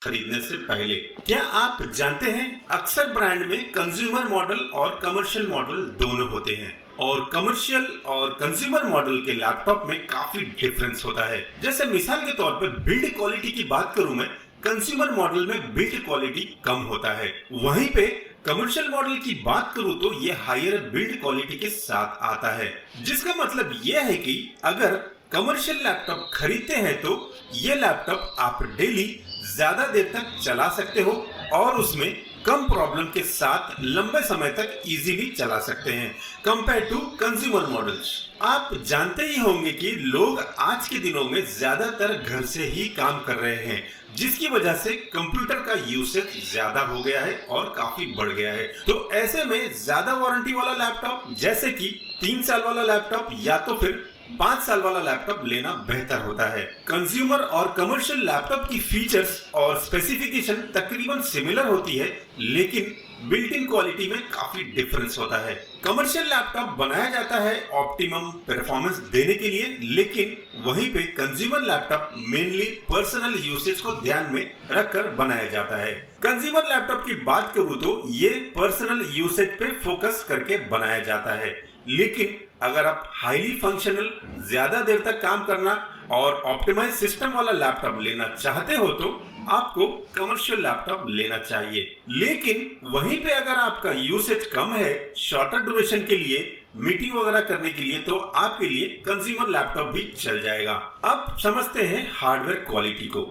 खरीदने से पहले। क्या आप जानते हैं अक्सर ब्रांड में कंज्यूमर मॉडल और कमर्शियल मॉडल दोनों होते हैं और कमर्शियल और कंज्यूमर मॉडल के लैपटॉप में काफी डिफरेंस होता है। जैसे मिसाल के तौर पर बिल्ड क्वालिटी की बात करूं मैं, कंज्यूमर मॉडल में बिल्ड क्वालिटी कम होता है, वहीं पे कमर्शियल मॉडल की बात करूं तो ये हायर बिल्ड क्वालिटी के साथ आता है। जिसका मतलब यह है कि अगर कमर्शियल लैपटॉप खरीदते हैं तो ये लैपटॉप आप डेली ज्यादा देर तक चला सकते हो और उसमें कम प्रॉब्लम के साथ लंबे समय तक इजीली चला सकते हैं कंपेयर टू कंज्यूमर मॉडल्स। आप जानते ही होंगे कि लोग आज के दिनों में ज्यादातर घर से ही काम कर रहे हैं, जिसकी वजह से कंप्यूटर का यूसेज ज्यादा हो गया है और काफी बढ़ गया है। तो ऐसे में ज्यादा वारंटी वाला लैपटॉप जैसे कि 3 साल वाला लैपटॉप या तो फिर 5 साल वाला लैपटॉप लेना बेहतर होता है। कंज्यूमर और कमर्शियल लैपटॉप की फीचर्स और स्पेसिफिकेशन तकरीबन सिमिलर होती है, लेकिन बिल्ट इन क्वालिटी में काफी डिफरेंस होता है। कमर्शियल लैपटॉप बनाया जाता है ऑप्टिमम परफॉर्मेंस देने के लिए, लेकिन वहीं पे consumer laptop mainly personal usage को ध्यान में रखकर बनाया जाता है। कंज्यूमर लैपटॉप की बात करूं तो ये पर्सनल यूसेज पे फोकस करके बनाया जाता है, लेकिन अगर आप हाईली फंक्शनल, ज्यादा देर तक काम करना और ऑप्टिमाइज सिस्टम वाला लैपटॉप लेना चाहते हो तो आपको कमर्शियल लैपटॉप लेना चाहिए। लेकिन वहीं पे अगर आपका यूसेज कम है शॉर्टर ड्यूरेशन के लिए, मीटिंग वगैरह करने के लिए, तो आपके लिए कंज्यूमर लैपटॉप भी चल जाएगा। अब समझते हैं हार्डवेयर क्वालिटी को।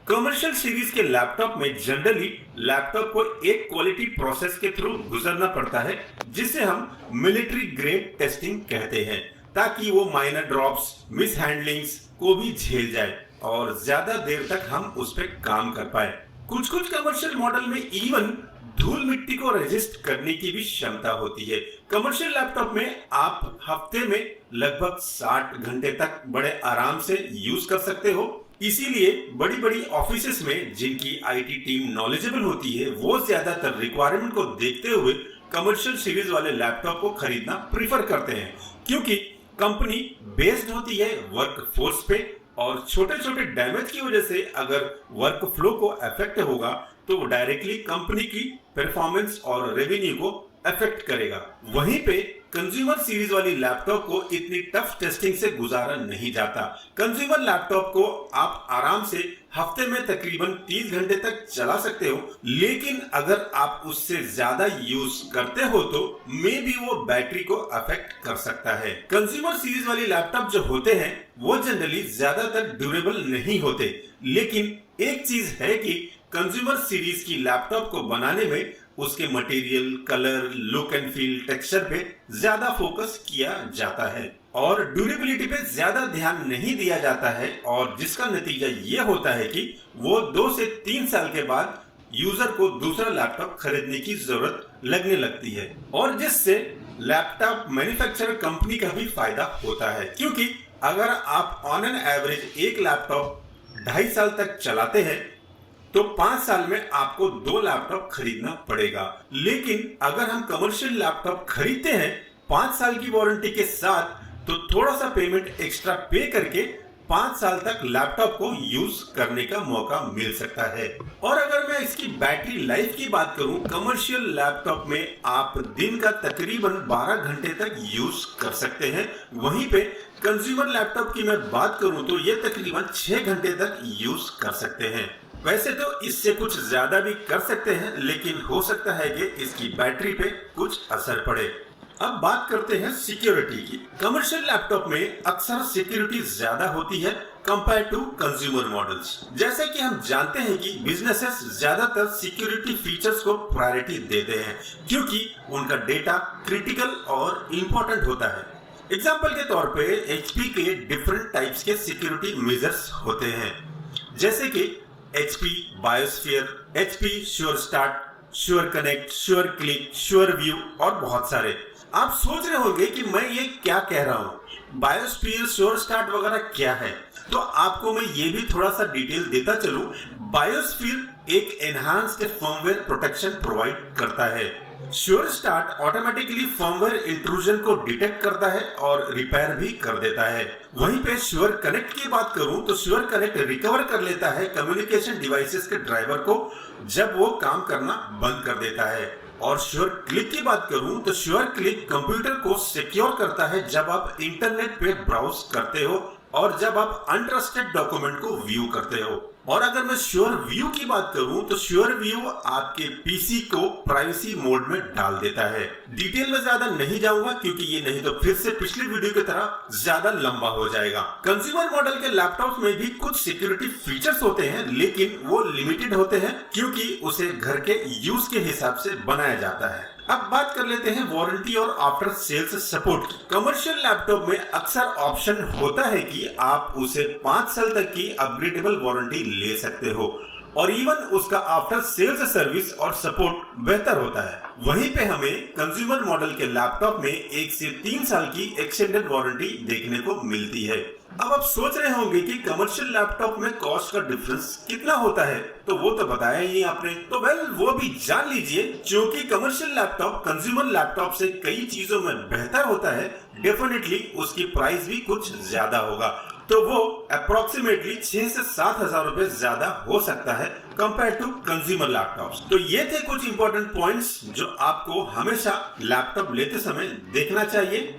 कमर्शियल सीरीज के लैपटॉप में जनरली लैपटॉप को एक क्वालिटी प्रोसेस के थ्रू गुजरना पड़ता है, जिसे हम मिलिट्री ग्रेड टेस्टिंग कहते हैं, ताकि वो माइनर ड्रॉप्स, मिस हैंडलिंग्स को भी झेल जाए और ज्यादा देर तक हम उस पर काम कर पाए। कुछ कुछ कमर्शियल मॉडल में इवन धूल मिट्टी को रेजिस्ट करने की भी क्षमता होती है। कमर्शियल लैपटॉप में आप हफ्ते में लगभग 60 घंटे तक बड़े आराम से यूज कर सकते हो। इसीलिए बड़ी बड़ी ऑफिसेस में जिनकी आईटी टीम नॉलेजेबल होती है, वो ज्यादातर रिक्वायरमेंट को देखते हुए कमर्शियल सीरीज वाले लैपटॉप को खरीदना प्रीफर करते हैं, क्योंकि कंपनी बेस्ड होती है वर्क फोर्स पे और छोटे छोटे डैमेज की वजह से अगर वर्क फ्लो को अफेक्ट होगा तो डायरेक्टली कंपनी की परफॉर्मेंस और रेवेन्यू को अफेक्ट करेगा। वहीं पे कंज्यूमर सीरीज वाली लैपटॉप को इतनी टफ टेस्टिंग से गुजारा नहीं जाता। कंज्यूमर लैपटॉप को आप आराम से हफ्ते में तकरीबन 30 घंटे तक चला सकते हो, लेकिन अगर आप उससे ज्यादा यूज करते हो तो मे बी वो बैटरी को अफेक्ट कर सकता है। कंज्यूमर सीरीज वाली लैपटॉप जो होते हैं वो जनरली ज्यादातर ड्यूरेबल नहीं होते, लेकिन एक चीज है कि कंज्यूमर सीरीज की लैपटॉप को बनाने में उसके material, colour, look and feel, texture पे ज्यादा फोकस किया जाता है और ड्यूरेबिलिटी पे ज्यादा ध्यान नहीं दिया जाता है, और जिसका नतीजा ये होता है कि वो 2 से 3 साल के बाद यूजर को दूसरा लैपटॉप खरीदने की जरूरत लगने लगती है, और जिससे लैपटॉप मैन्युफैक्चरर कंपनी का भी फायदा होता है, क्योंकि अगर आप ऑन एन एवरेज एक लैपटॉप 2.5 साल तक चलाते हैं तो 5 साल में आपको 2 लैपटॉप खरीदना पड़ेगा। लेकिन अगर हम कमर्शियल लैपटॉप खरीदते हैं 5 साल की वारंटी के साथ, तो थोड़ा सा पेमेंट एक्स्ट्रा पे करके 5 साल तक लैपटॉप को यूज करने का मौका मिल सकता है। और अगर मैं इसकी बैटरी लाइफ की बात करूं, कमर्शियल लैपटॉप में आप दिन का तकरीबन 12 घंटे तक यूज कर सकते हैं। वहीं पे कंज्यूमर लैपटॉप की मैं बात करूं तो ये तकरीबन 6 घंटे तक यूज कर सकते हैं। वैसे तो इससे कुछ ज्यादा भी कर सकते हैं, लेकिन हो सकता है कि इसकी बैटरी पे कुछ असर पड़े। अब बात करते हैं सिक्योरिटी की। कमर्शियल लैपटॉप में अक्सर सिक्योरिटी ज्यादा होती है कंपेयर टू कंज्यूमर मॉडल्स। जैसे कि हम जानते हैं कि बिजनेसेस ज्यादातर सिक्योरिटी फीचर्स को प्रायोरिटी देते हैं, क्योंकि उनका डेटा क्रिटिकल और इम्पोर्टेंट होता है। एग्जाम्पल के तौर पे HP के डिफरेंट टाइप्स के सिक्योरिटी मेजर्स होते हैं, जैसे कि HP biosphere, HP sure start, sure connect, sure click, sure view और बहुत सारे। आप सोच रहे होंगे कि मैं ये क्या कह रहा हूँ, बायोस्फीयर, श्योर स्टार्ट वगैरह क्या है, तो आपको मैं ये भी थोड़ा सा डिटेल देता चलूं। बायोस्फीयर एक एनहांस्ड फर्मवेयर प्रोटेक्शन प्रोवाइड करता है। Sure start automatically firmware intrusion को डिटेक्ट करता है और रिपेयर भी कर देता है। वहीं पे श्योर कनेक्ट की बात करूं तो श्योर कनेक्ट रिकवर कर लेता है कम्युनिकेशन डिवाइसेस के ड्राइवर को जब वो काम करना बंद कर देता है। और श्योर क्लिक की बात करूं तो श्योर क्लिक कंप्यूटर को सिक्योर करता है जब आप इंटरनेट पे ब्राउज करते हो और जब आप अनट्रस्टेड डॉक्यूमेंट को व्यू करते हो। और अगर मैं श्योर व्यू की बात करूं तो श्योर व्यू आपके पीसी को प्राइवेसी मोड में डाल देता है। डिटेल में ज्यादा नहीं जाऊंगा क्योंकि ये नहीं तो फिर से पिछली वीडियो की तरह ज्यादा लंबा हो जाएगा। कंज्यूमर मॉडल के लैपटॉप में भी कुछ सिक्योरिटी फीचर्स होते हैं लेकिन वो लिमिटेड होते हैं क्योंकि उसे घर के यूज के हिसाब से बनाया जाता है। अब बात कर लेते हैं वारंटी और आफ्टर सेल्स सपोर्ट की। कमर्शियल लैपटॉप में अक्सर ऑप्शन होता है कि आप उसे 5 साल तक की अपग्रेडेबल वारंटी ले सकते हो और इवन उसका आफ्टर सेल्स सर्विस और सपोर्ट बेहतर होता है। वहीं पे हमें कंज्यूमर मॉडल के लैपटॉप में 1 से 3 साल की एक्सटेंडेड वारंटी देखने को मिलती है। अब आप सोच रहे होंगे कि कमर्शियल लैपटॉप में कॉस्ट का डिफरेंस कितना होता है, तो वो तो बताया ही आपने। तो वो भी जान लीजिए, क्योंकि कमर्शियल लैपटॉप कंज्यूमर लैपटॉप से कई चीजों में बेहतर होता है, डेफिनेटली उसकी प्राइस भी कुछ ज्यादा होगा। तो वो अप्रोक्सीमेटली 6 से 7 हजार रुपए ज्यादा हो सकता है कंपेयर टू कंज्यूमर लैपटॉप्स। तो ये थे कुछ इंपॉर्टेंट पॉइंट्स जो आपको हमेशा लैपटॉप लेते समय देखना चाहिए।